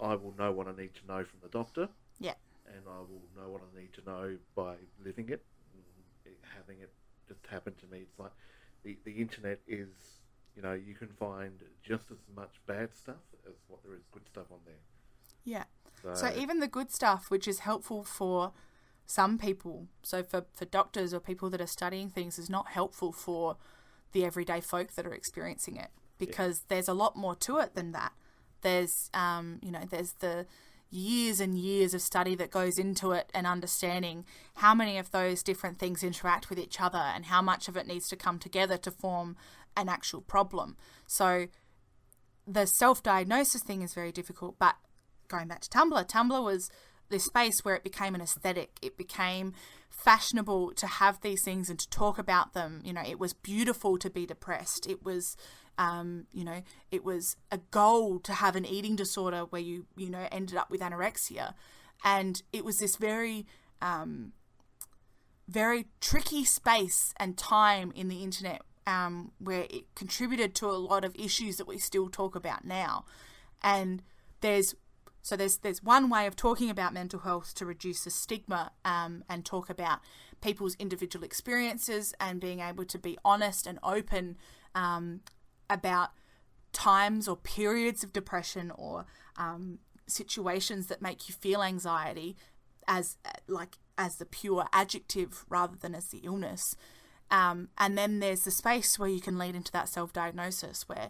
I will know what I need to know from the doctor. Yeah. And I will know what I need to know by living it, and having it just happen to me. It's like the internet is, you can find just as much bad stuff as what there is good stuff on there. Yeah. So even the good stuff, which is helpful for some people, so for doctors or people that are studying things, is not helpful for the everyday folk that are experiencing it, because there's a lot more to it than that. There's, there's the years and years of study that goes into it, and understanding how many of those different things interact with each other and how much of it needs to come together to form an actual problem. So the self-diagnosis thing is very difficult, but going back to Tumblr was this space where it became an aesthetic. It became fashionable to have these things and to talk about them. It was beautiful to be depressed. It was, it was a goal to have an eating disorder where you ended up with anorexia. And it was this very, very tricky space and time in the internet where it contributed to a lot of issues that we still talk about now. And there's one way of talking about mental health to reduce the stigma and talk about people's individual experiences and being able to be honest and open about times or periods of depression or situations that make you feel anxiety as the pure adjective rather than as the illness. And then there's the space where you can lead into that self-diagnosis, where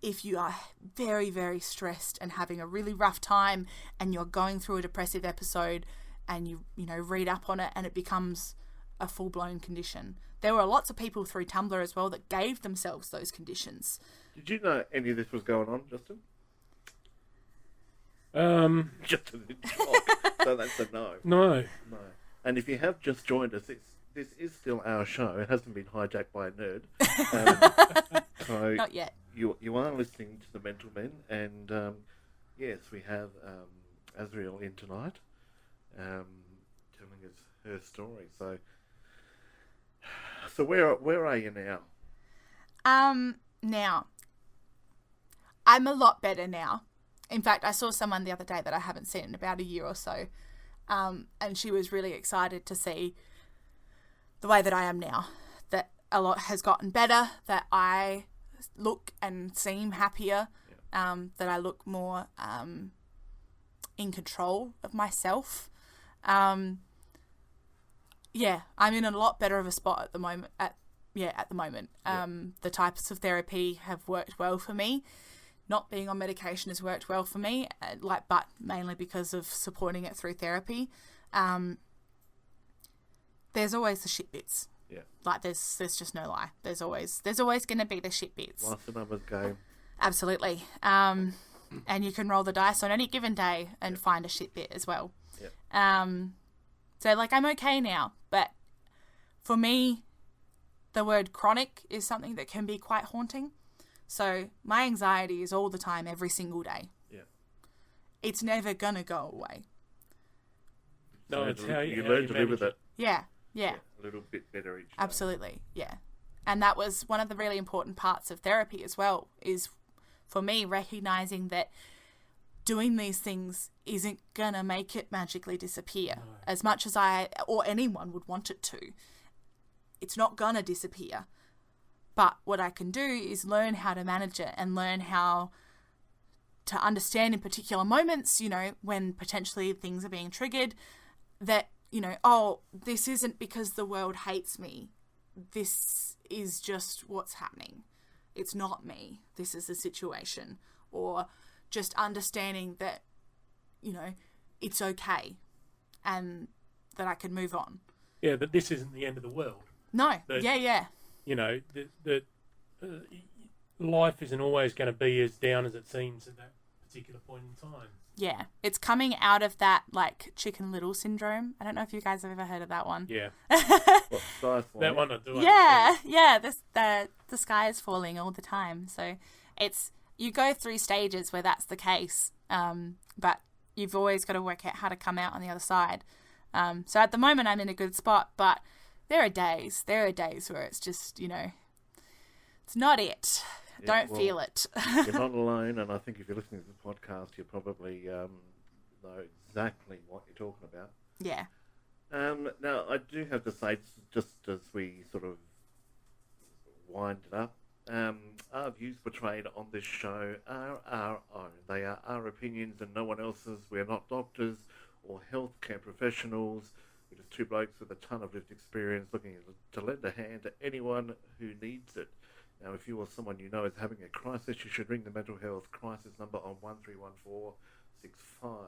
if you are very, very stressed and having a really rough time and you're going through a depressive episode and you read up on it and it becomes a full-blown condition. There were lots of people through Tumblr as well that gave themselves those conditions. Did you know any of this was going on, Justin? Justin didn't talk, so that's a no. No. And if you have just joined us, this is still our show. It hasn't been hijacked by a nerd. So Not yet. You are listening to the Mental Men, and yes, we have Azriel in tonight, telling us her story. So where are you now? Now, I'm a lot better now. In fact, I saw someone the other day that I haven't seen in about a year or so, and she was really excited to see the way that I am now, that a lot has gotten better, that I look and seem happier, that I look more in control of myself. I'm in a lot better of a spot at the moment. At the moment. The types of therapy have worked well for me. Not being on medication has worked well for me, but mainly because of supporting it through therapy. There's always the shit bits. Yeah. Like there's just no lie. There's always going to be the shit bits. Last the numbers game. Absolutely. And you can roll the dice on any given day and find a shit bit as well. Yeah. So I'm okay now, but for me, the word chronic is something that can be quite haunting. So my anxiety is all the time, every single day. Yeah. It's never gonna go away. No, it's how you learn to live with it. Yeah. A little bit better each day. Absolutely, yeah. And that was one of the really important parts of therapy as well, is for me recognizing that doing these things isn't going to make it magically disappear. No. As much as I or anyone would want it to. It's not going to disappear. But what I can do is learn how to manage it and learn how to understand in particular moments, when potentially things are being triggered, that, this isn't because the world hates me. This is just what's happening. It's not me. This is the situation. Or just understanding that, it's okay and that I can move on. Yeah, but this isn't the end of the world. No. That, yeah. Life isn't always going to be as down as it seems at that particular point in time. Yeah, it's coming out of that Chicken Little syndrome. I don't know if you guys have ever heard of that one. Yeah. That one I do. Yeah. The sky is falling all the time. So you go through stages where that's the case, but you've always got to work out how to come out on the other side. So at the moment I'm in a good spot, but there are days where it's just, it's not it. Don't well, feel it. You're not alone, and I think if you're listening to this podcast, you probably know exactly what you're talking about. Yeah. Now, I do have to say, just as we sort of wind it up, our views portrayed on this show are our own. They are our opinions and no one else's. We are not doctors or healthcare professionals. We're just two blokes with a ton of lived experience looking to lend a hand to anyone who needs it. Now, if you or someone you know is having a crisis, you should ring the mental health crisis number on 131465.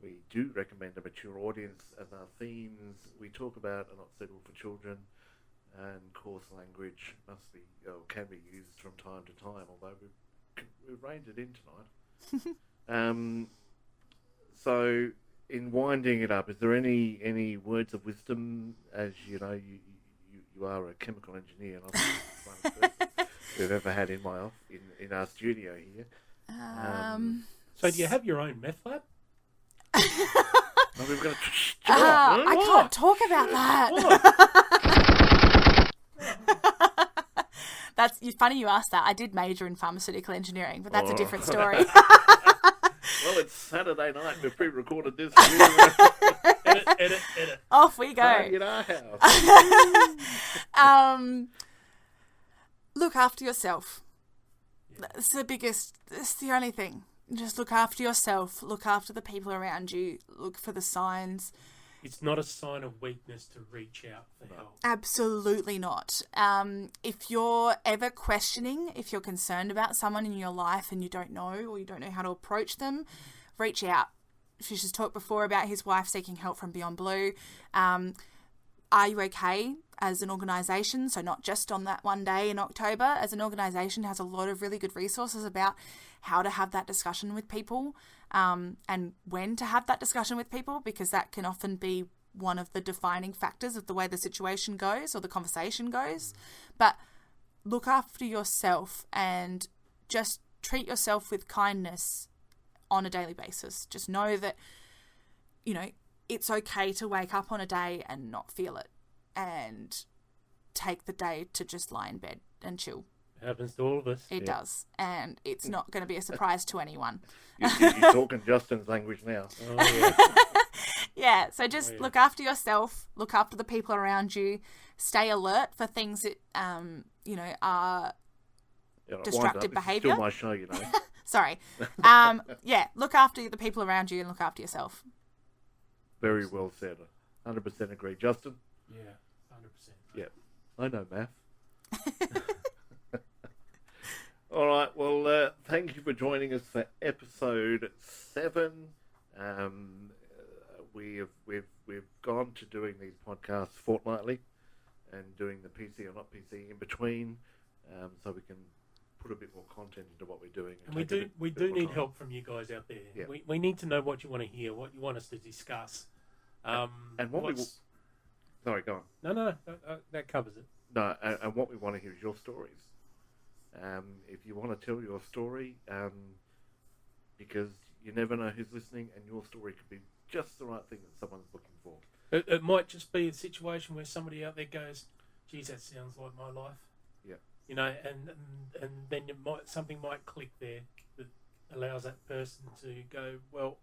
We do recommend a mature audience, as our themes we talk about are not suitable for children, and coarse language must be or can be used from time to time, although we've reined it in tonight. So, in winding it up, is there any words of wisdom, as you know, you are a chemical engineer, and I'm one person we've ever had in our studio here. So do you have your own meth lab? No, we've got I can't talk about that. That's funny you asked that. I did major in pharmaceutical engineering, but that's a different story. Well, it's Saturday night. We've pre-recorded this. Edit. Off we go. In our house. Look after yourself. That's the biggest. That's the only thing. Just look after yourself. Look after the people around you. Look for the signs. It's not a sign of weakness to reach out for help. Absolutely not. If you're ever questioning, if you're concerned about someone in your life and you don't know or you don't know how to approach them, reach out. Fish has talked before about his wife seeking help from Beyond Blue. Are You OK as an organisation, so not just on that one day in October, as an organisation has a lot of really good resources about how to have that discussion with people and when to have that discussion with people, because that can often be one of the defining factors of the way the situation goes or the conversation goes. But look after yourself and just treat yourself with kindness on a daily basis. Just know that, you know, it's okay to wake up on a day and not feel it and take the day to just lie in bed and chill. It happens to all of us. It does. And it's not going to be a surprise to anyone. You're talking Justin's language now. Oh, yeah. Yeah, so just look after yourself, look after the people around you, stay alert for things that, you know, are destructive behaviour. It's still my show, you know. Sorry. Yeah, look after the people around you and look after yourself. Very well said. 100% agree. Justin? Yeah, 100%. Yeah. I know math. All right. Well, thank you for joining us for episode 7. We've gone to doing these podcasts fortnightly and doing the PC or not PC in between, so we can put a bit more content into what we're doing. And we do need help from you guys out there. Yeah. We need to know what you want to hear, what you want us to discuss. And what sorry, go on. No, that covers it. No, and what we want to hear is your stories. If you want to tell your story, because you never know who's listening, and your story could be just the right thing that someone's looking for. It might just be a situation where somebody out there goes, geez, that sounds like my life. Yeah. You know, and then something might click there that allows that person to go, well,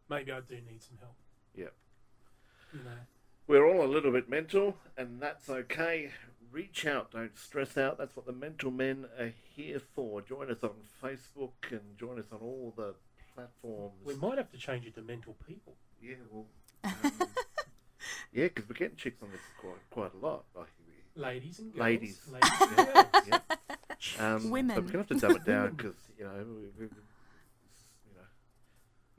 maybe I do need some help. Yeah. You know. We're all a little bit mental, and that's okay. Reach out, don't stress out. That's what the Mental Men are here for. Join us on Facebook and join us on all the platforms. We might have to change it to Mental People. Yeah, well, yeah, because we're getting chicks on this quite a lot. Like, ladies and girls. Ladies. And girls. Yeah. Women. But we're going to have to dumb it down because, you know, we've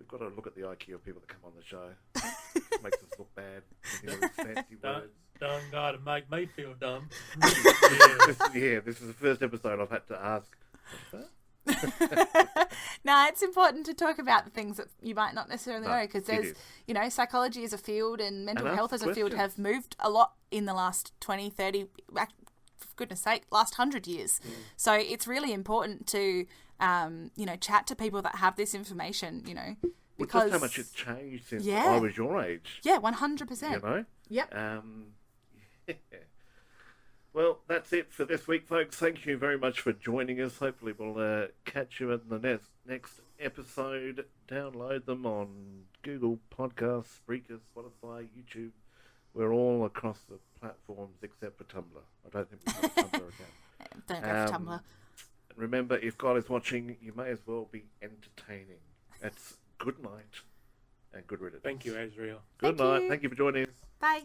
got to look at the IQ of people that come on the show. It makes us look bad. With all these fancy words. Don't gotta make me feel dumb. This is the first episode I've had to ask. What's that? No, it's important to talk about the things that you might not necessarily know, because there's, you know, psychology as a field and mental health as a field have moved a lot in the last 20, 30, for goodness sake, last 100 years. So it's really important to, you know, chat to people that have this information, you know. Because, well, just how much it's changed since I was your age. Yeah, 100%. You know? Yep. Yeah. Well, that's it for this week, folks. Thank you very much for joining us. Hopefully, we'll catch you in the next episode. Download them on Google Podcasts, Spreaker, Spotify, YouTube. We're all across the platforms except for Tumblr. I don't think we've got a Tumblr account. Don't go for Tumblr. And remember, if God is watching, you may as well be entertaining. That's good night and good riddance. Thank you, Azrael. Good Thank night. you. Thank you for joining us. Bye.